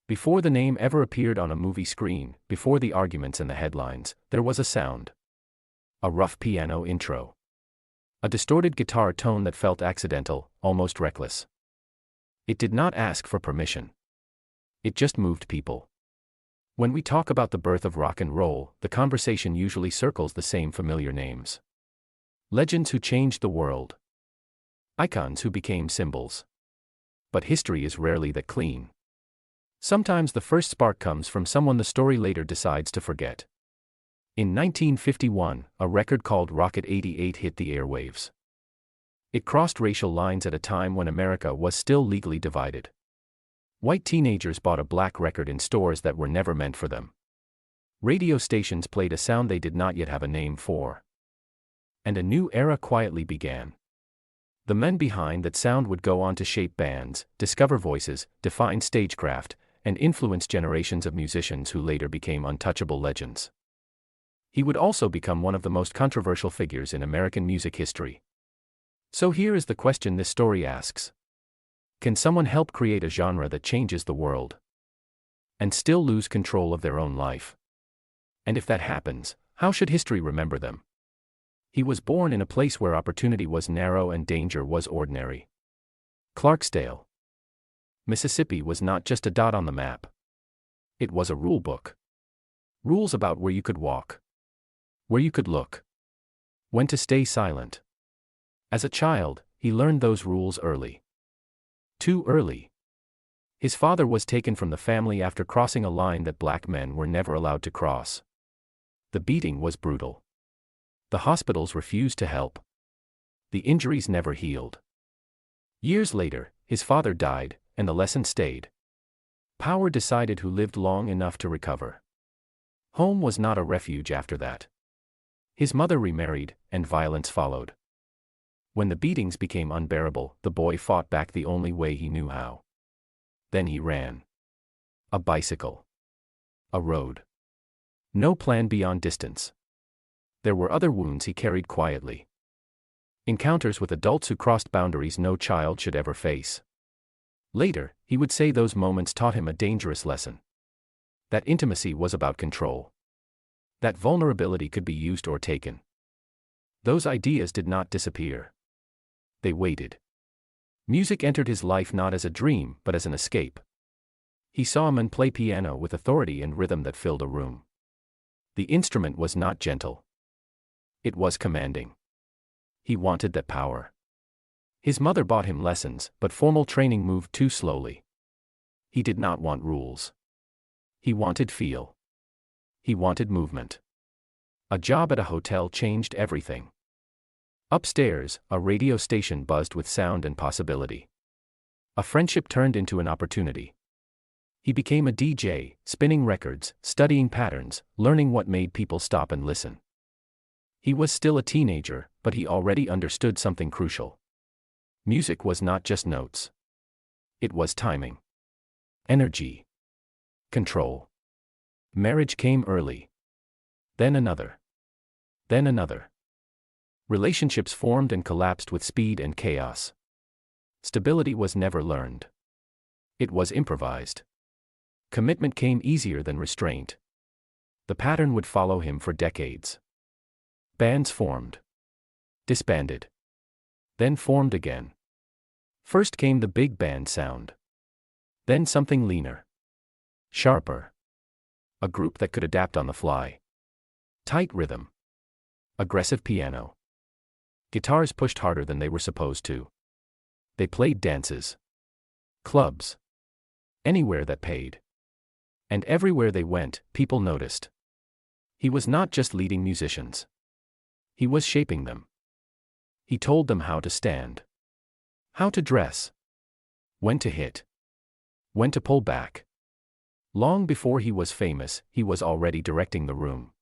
Before the name ever appeared on a movie screen, before the arguments and the headlines, there was a sound. A rough piano intro. A distorted guitar tone that felt accidental, almost reckless. It did not ask for permission. It just moved people. When we talk about the birth of rock and roll, the conversation usually circles the same familiar names. Legends who changed the world. Icons who became symbols. But history is rarely that clean. Sometimes the first spark comes from someone the story later decides to forget. In 1951, a record called Rocket 88 hit the airwaves. It crossed racial lines at a time when America was still legally divided. White teenagers bought a black record in stores that were never meant for them. Radio stations played a sound they did not yet have a name for. And a new era quietly began. The men behind that sound would go on to shape bands, discover voices, define stagecraft, and influence generations of musicians who later became untouchable legends. He would also become one of the most controversial figures in American music history. So here is the question this story asks. Can someone help create a genre that changes the world and still lose control of their own life? And if that happens, how should history remember them? He was born in a place where opportunity was narrow and danger was ordinary. Clarksdale, Mississippi was not just a dot on the map. It was a rule book. Rules about where you could walk, where you could look, when to stay silent. As a child, he learned those rules early. Too early. His father was taken from the family after crossing a line that black men were never allowed to cross. The beating was brutal. The hospitals refused to help. The injuries never healed. Years later, his father died, and the lesson stayed. Power decided who lived long enough to recover. Home was not a refuge after that. His mother remarried, and violence followed. When the beatings became unbearable, the boy fought back the only way he knew how. Then he ran. A bicycle. A road. No plan beyond distance. There were other wounds he carried quietly. Encounters with adults who crossed boundaries no child should ever face. Later, he would say those moments taught him a dangerous lesson. That intimacy was about control. That vulnerability could be used or taken. Those ideas did not disappear. They waited. Music entered his life not as a dream, but as an escape. He saw a man play piano with authority and rhythm that filled a room. The instrument was not gentle. It was commanding. He wanted that power. His mother bought him lessons, but formal training moved too slowly. He did not want rules. He wanted feel. He wanted movement. A job at a hotel changed everything. Upstairs, a radio station buzzed with sound and possibility. A friendship turned into an opportunity. He became a DJ, spinning records, studying patterns, learning what made people stop and listen. He was still a teenager, but he already understood something crucial. Music was not just notes. It was timing. Energy. Control. Marriage came early. Then another. Then another. Relationships formed and collapsed with speed and chaos. Stability was never learned. It was improvised. Commitment came easier than restraint. The pattern would follow him for decades. Bands formed. Disbanded. Then formed again. First came the big band sound. Then something leaner. Sharper. A group that could adapt on the fly. Tight rhythm. Aggressive piano. Guitars pushed harder than they were supposed to. They played dances. Clubs. Anywhere that paid. And everywhere they went, people noticed. He was not just leading musicians. He was shaping them. He told them how to stand. How to dress. When to hit. When to pull back. Long before he was famous, he was already directing the room.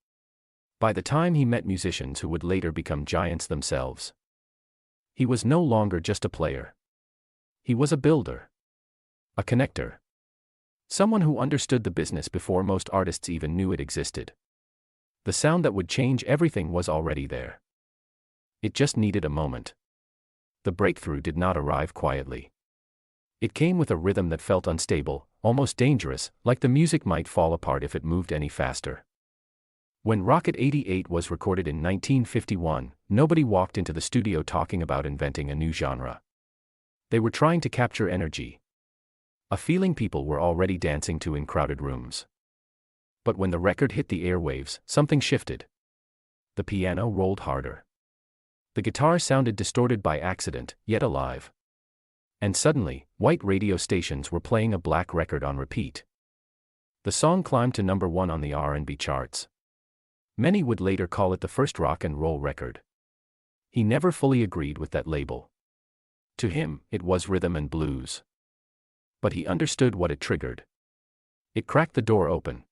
By the time he met musicians who would later become giants themselves, he was no longer just a player. He was a builder. A connector. Someone who understood the business before most artists even knew it existed. The sound that would change everything was already there. It just needed a moment. The breakthrough did not arrive quietly. It came with a rhythm that felt unstable, almost dangerous, like the music might fall apart if it moved any faster. When Rocket 88 was recorded in 1951, nobody walked into the studio talking about inventing a new genre. They were trying to capture energy, a feeling people were already dancing to in crowded rooms. But when the record hit the airwaves, something shifted. The piano rolled harder. The guitar sounded distorted by accident, yet alive. And suddenly, white radio stations were playing a black record on repeat. The song climbed to number 1 on the R&B charts. Many would later call it the first rock and roll record. He never fully agreed with that label. To him, it was rhythm and blues. But he understood what it triggered. It cracked the door open.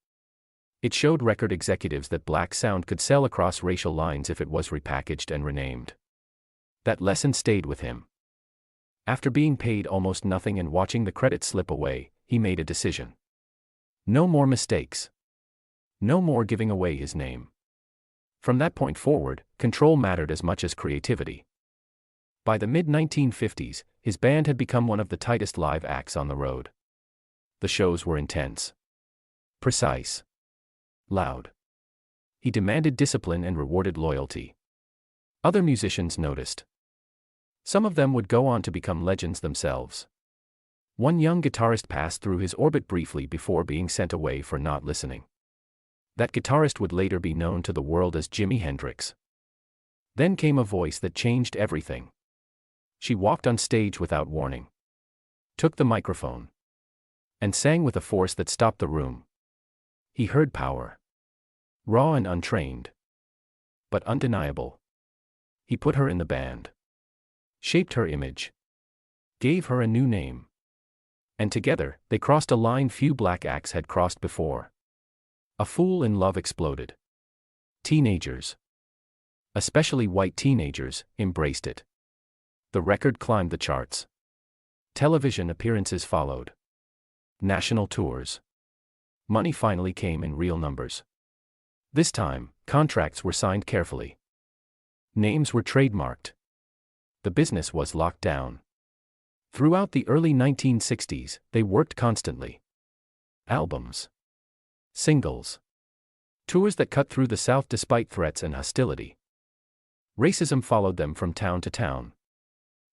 It showed record executives that black sound could sell across racial lines if it was repackaged and renamed. That lesson stayed with him. After being paid almost nothing and watching the credits slip away, he made a decision. No more mistakes. No more giving away his name. From that point forward, control mattered as much as creativity. By the mid-1950s, his band had become one of the tightest live acts on the road. The shows were intense, precise, loud. He demanded discipline and rewarded loyalty. Other musicians noticed. Some of them would go on to become legends themselves. One young guitarist passed through his orbit briefly before being sent away for not listening. That guitarist would later be known to the world as Jimi Hendrix. Then came a voice that changed everything. She walked on stage without warning, took the microphone, and sang with a force that stopped the room. He heard power. Raw and untrained, but undeniable. He put her in the band, shaped her image, gave her a new name. And together, they crossed a line few black acts had crossed before. A fool in love exploded. Teenagers, especially white teenagers, embraced it. The record climbed the charts. Television appearances followed. National tours. Money finally came in real numbers. This time, contracts were signed carefully. Names were trademarked. The business was locked down. Throughout the early 1960s, they worked constantly. Albums, singles, tours that cut through the South despite threats and hostility. Racism followed them from town to town.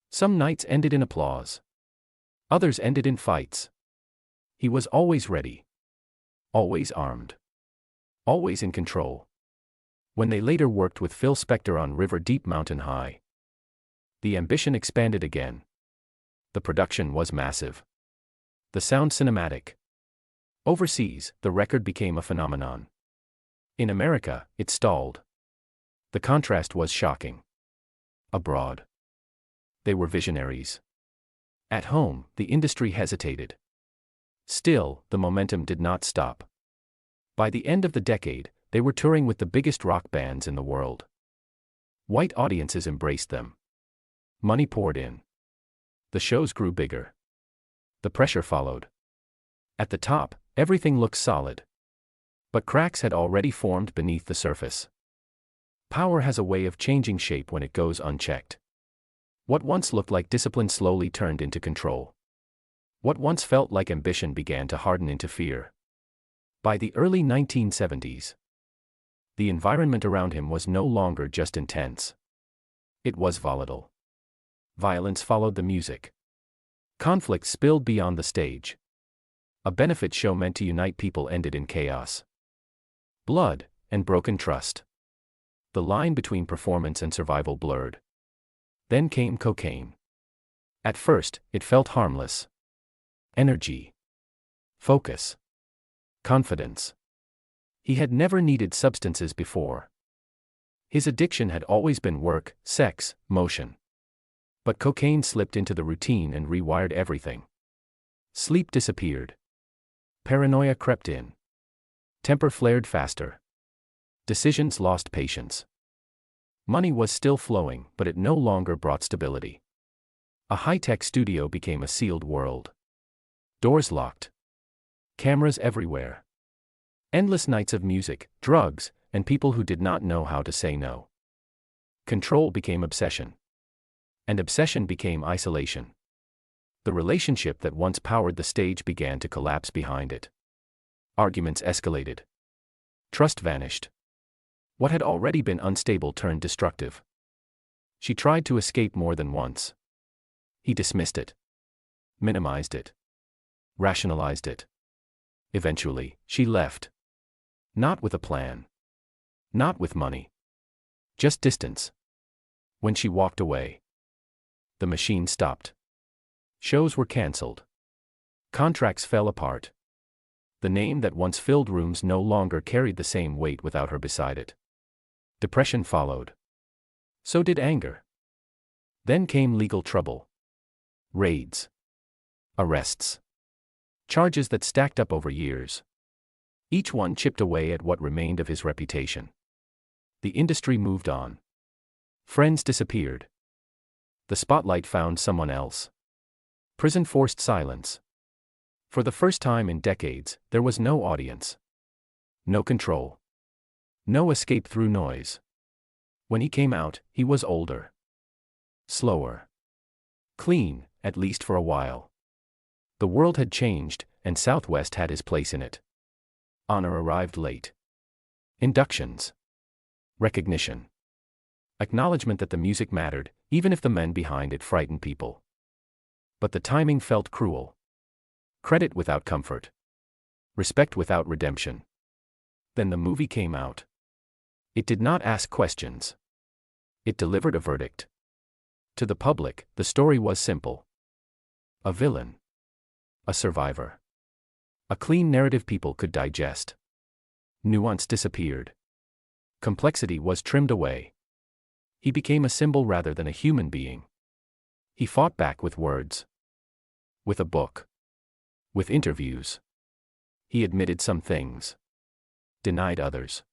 Some nights ended in applause. Others ended in fights. He was always ready. Always armed. Always in control. When they later worked with Phil Spector on River Deep Mountain High, the ambition expanded again. The production was massive. The sound cinematic. Overseas, the record became a phenomenon. In America, it stalled. The contrast was shocking. Abroad, they were visionaries. At home, the industry hesitated. Still, the momentum did not stop. By the end of the decade, they were touring with the biggest rock bands in the world. White audiences embraced them. Money poured in. The shows grew bigger. The pressure followed. At the top, everything looked solid. But cracks had already formed beneath the surface. Power has a way of changing shape when it goes unchecked. What once looked like discipline slowly turned into control. What once felt like ambition began to harden into fear. By the early 1970s, the environment around him was no longer just intense. It was volatile. Violence followed the music. Conflict spilled beyond the stage. A benefit show meant to unite people ended in chaos. Blood and broken trust. The line between performance and survival blurred. Then came cocaine. At first, it felt harmless. Energy. Focus. Confidence. He had never needed substances before. His addiction had always been work, sex, motion. But cocaine slipped into the routine and rewired everything. Sleep disappeared. Paranoia crept in. Temper flared faster. Decisions lost patience. Money was still flowing, but it no longer brought stability. A high-tech studio became a sealed world. Doors locked. Cameras everywhere. Endless nights of music, drugs, and people who did not know how to say no. Control became obsession. And obsession became isolation. The relationship that once powered the stage began to collapse behind it. Arguments escalated. Trust vanished. What had already been unstable turned destructive. She tried to escape more than once. He dismissed it. Minimized it. Rationalized it. Eventually, she left. Not with a plan. Not with money. Just distance. When she walked away, the machine stopped. Shows were cancelled. Contracts fell apart. The name that once filled rooms no longer carried the same weight without her beside it. Depression followed. So did anger. Then came legal trouble. Raids. Arrests. Charges that stacked up over years. Each one chipped away at what remained of his reputation. The industry moved on. Friends disappeared. The spotlight found someone else. Prison forced silence. For the first time in decades, there was no audience. No control. No escape through noise. When he came out, he was older. Slower. Clean, at least for a while. The world had changed, and Southwest had his place in it. Honor arrived late. Inductions. Recognition. Acknowledgement that the music mattered, even if the men behind it frightened people. But the timing felt cruel. Credit without comfort. Respect without redemption. Then the movie came out. It did not ask questions. It delivered a verdict. To the public, the story was simple. A villain. A survivor. A clean narrative people could digest. Nuance disappeared. Complexity was trimmed away. He became a symbol rather than a human being. He fought back with words. With a book. With interviews. He admitted some things. Denied others.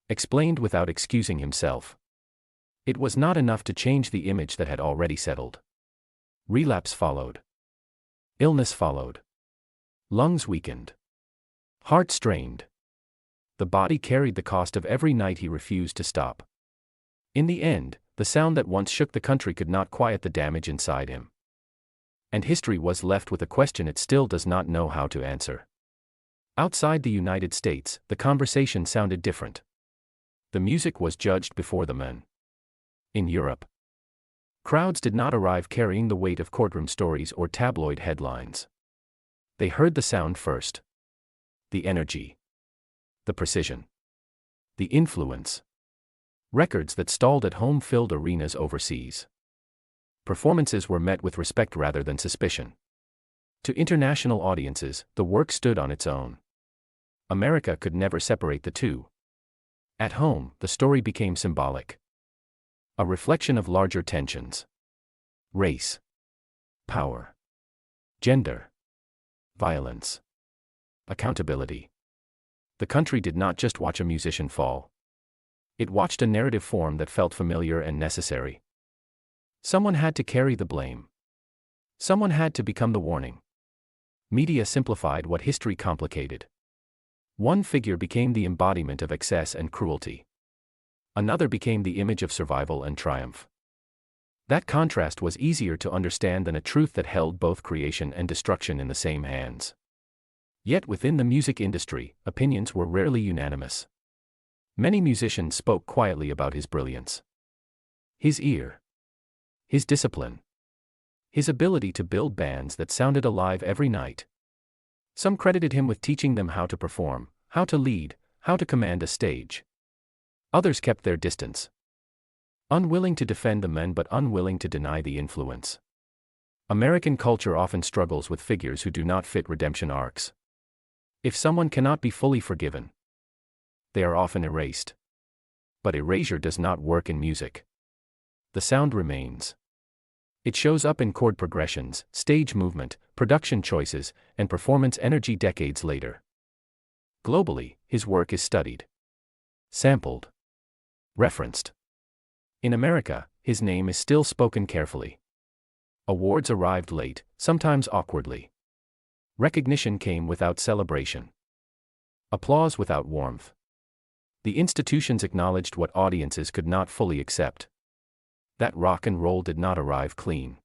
Explained without excusing himself. It was not enough to change the image that had already settled. Relapse followed. Illness followed. Lungs weakened. Heart strained. The body carried the cost of every night he refused to stop. In the end, the sound that once shook the country could not quiet the damage inside him. And history was left with a question it still does not know how to answer. Outside the United States, the conversation sounded different. The music was judged before the men. In Europe, crowds did not arrive carrying the weight of courtroom stories or tabloid headlines. They heard the sound first. The energy. The precision. The influence. Records that stalled at home filled arenas overseas. Performances were met with respect rather than suspicion. To international audiences, the work stood on its own. America could never separate the two. At home, the story became symbolic. A reflection of larger tensions. Race. Power. Gender. Violence. Accountability. The country did not just watch a musician fall. It watched a narrative form that felt familiar and necessary. Someone had to carry the blame. Someone had to become the warning. Media simplified what history complicated. One figure became the embodiment of excess and cruelty. Another became the image of survival and triumph. That contrast was easier to understand than a truth that held both creation and destruction in the same hands. Yet within the music industry, opinions were rarely unanimous. Many musicians spoke quietly about his brilliance. His ear. His discipline. His ability to build bands that sounded alive every night. Some credited him with teaching them how to perform, how to lead, how to command a stage. Others kept their distance. Unwilling to defend the men but unwilling to deny the influence. American culture often struggles with figures who do not fit redemption arcs. If someone cannot be fully forgiven, they are often erased. But erasure does not work in music. The sound remains. It shows up in chord progressions, stage movement, production choices, and performance energy decades later. Globally, his work is studied. Sampled. Referenced. In America, his name is still spoken carefully. Awards arrived late, sometimes awkwardly. Recognition came without celebration. Applause without warmth. The institutions acknowledged what audiences could not fully accept. That rock and roll did not arrive clean.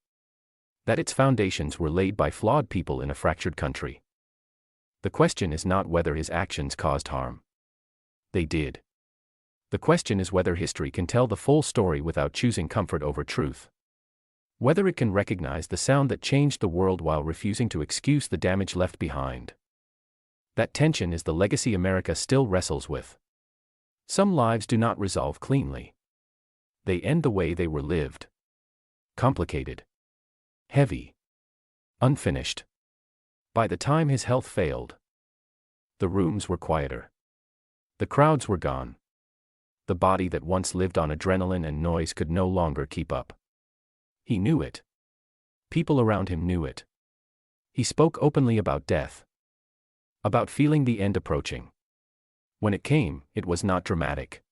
That its foundations were laid by flawed people in a fractured country. The question is not whether his actions caused harm. They did. The question is whether history can tell the full story without choosing comfort over truth. Whether it can recognize the sound that changed the world while refusing to excuse the damage left behind. That tension is the legacy America still wrestles with. Some lives do not resolve cleanly. They end the way they were lived. Complicated. Heavy. Unfinished. By the time his health failed, the rooms were quieter. The crowds were gone. The body that once lived on adrenaline and noise could no longer keep up. He knew it. People around him knew it. He spoke openly about death. About feeling the end approaching. When it came, it was not dramatic.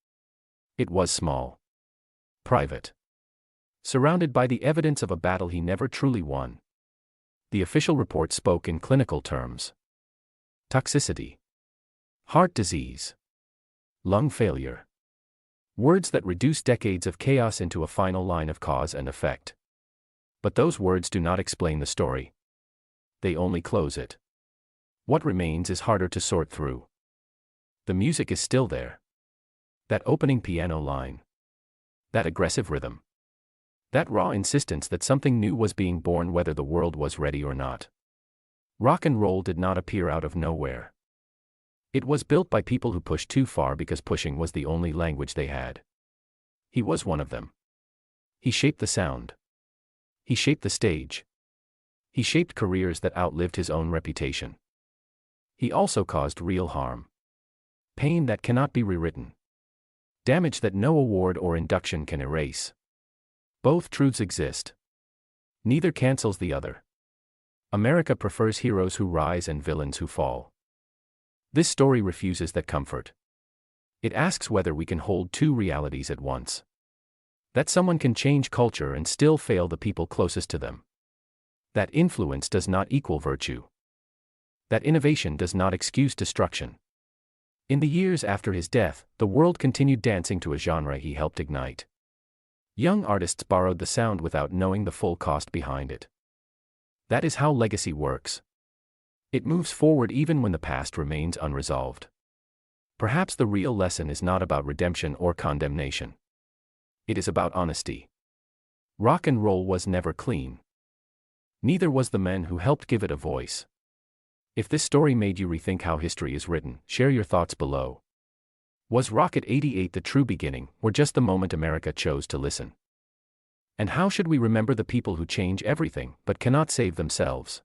It was small. Private. Surrounded by the evidence of a battle he never truly won. The official report spoke in clinical terms. Toxicity. Heart disease. Lung failure. Words that reduce decades of chaos into a final line of cause and effect. But those words do not explain the story. They only close it. What remains is harder to sort through. The music is still there. That opening piano line. That aggressive rhythm. That raw insistence that something new was being born whether the world was ready or not. Rock and roll did not appear out of nowhere. It was built by people who pushed too far because pushing was the only language they had. He was one of them. He shaped the sound. He shaped the stage. He shaped careers that outlived his own reputation. He also caused real harm. Pain that cannot be rewritten. Damage that no award or induction can erase. Both truths exist. Neither cancels the other. America prefers heroes who rise and villains who fall. This story refuses that comfort. It asks whether we can hold two realities at once. That someone can change culture and still fail the people closest to them. That influence does not equal virtue. That innovation does not excuse destruction. In the years after his death, the world continued dancing to a genre he helped ignite. Young artists borrowed the sound without knowing the full cost behind it. That is how legacy works. It moves forward even when the past remains unresolved. Perhaps the real lesson is not about redemption or condemnation. It is about honesty. Rock and roll was never clean. Neither was the men who helped give it a voice. If this story made you rethink how history is written, share your thoughts below. Was Rocket 88 the true beginning, or just the moment America chose to listen? And how should we remember the people who change everything but cannot save themselves?